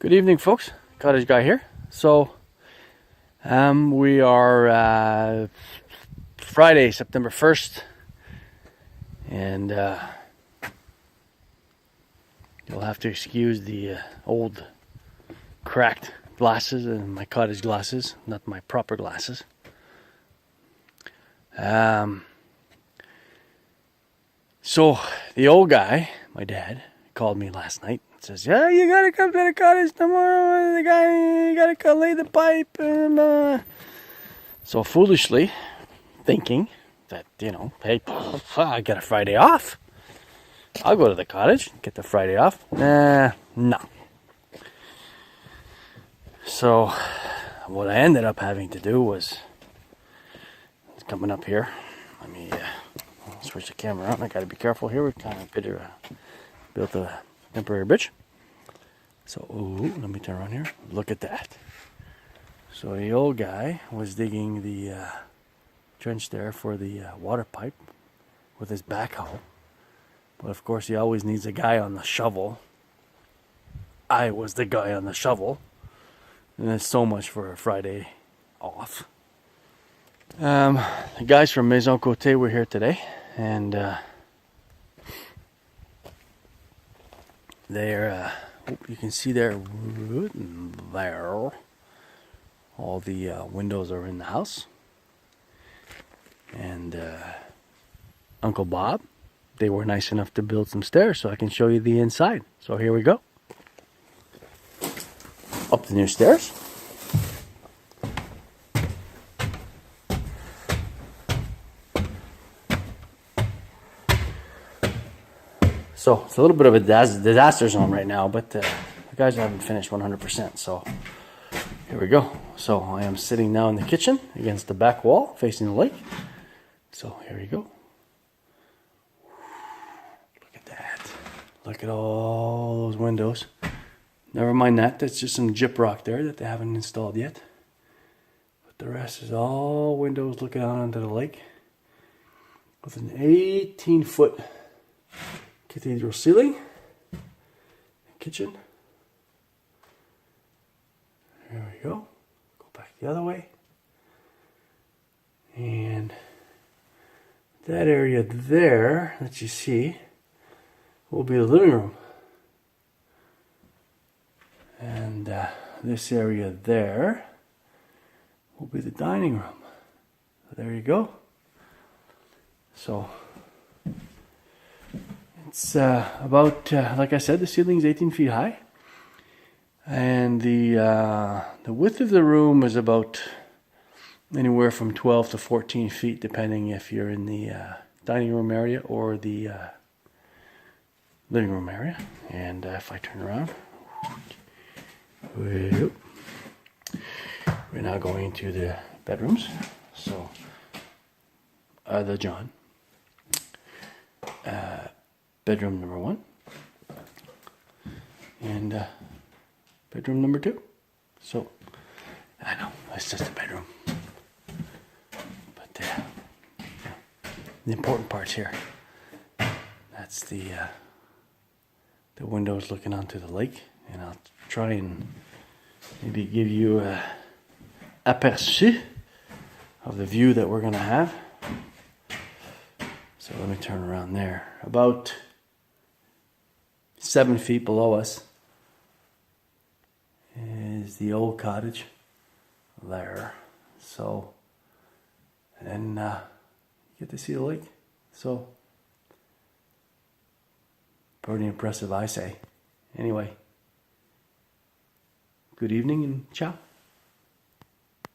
Good evening, folks. Cottage Guy here. So, we are Friday, September 1st, and you'll have to excuse the old cracked glasses and my cottage glasses, not my proper glasses. So, the old guy, my dad, called me last night. Says, yeah, you gotta come to the cottage tomorrow. The guy, you gotta lay the pipe. And, So foolishly thinking that, hey, I got a Friday off. I'll go to the cottage, get the Friday off. No. So what I ended up having to do was, coming up here. Let me switch the camera on. I gotta be careful here. We're kind of built a temporary bridge. So, let me turn around here. Look at that. So the old guy was digging the trench there for the water pipe with his backhoe. But of course he always needs a guy on the shovel. I was the guy on the shovel. And there's so much for a Friday off. The guys from Maison Côté were here today. And they're... you can see there, all the windows are in the house. And Uncle Bob, they were nice enough to build some stairs so I can show you the inside. So here we go. Up the new stairs. So it's a little bit of a disaster zone right now, but the guys haven't finished 100%. So here we go. So I am sitting now in the kitchen against the back wall facing the lake. So here you go. Look at that. Look at all those windows. Never mind that. That's just some gyprock there that they haven't installed yet. But the rest is all windows looking out onto the lake with an 18-foot cathedral ceiling, kitchen. There we go. Go back the other way. And that area there that you see will be the living room. And this area there will be the dining room. There you go. So it's about, like I said, the ceiling's 18 feet high. And the width of the room is about anywhere from 12 to 14 feet, depending if you're in the dining room area or the living room area. And if I turn around, we're now going into the bedrooms. So, the John. Bedroom number 1. And bedroom number 2. So, I know, it's just a bedroom. But the important part's here. That's the windows looking onto the lake. And I'll try and maybe give you an aperçu of the view that we're going to have. So let me turn around there. About 7 feet below us is the old cottage there. So, and you get to see the lake. So, pretty impressive, I say. Anyway, good evening and ciao.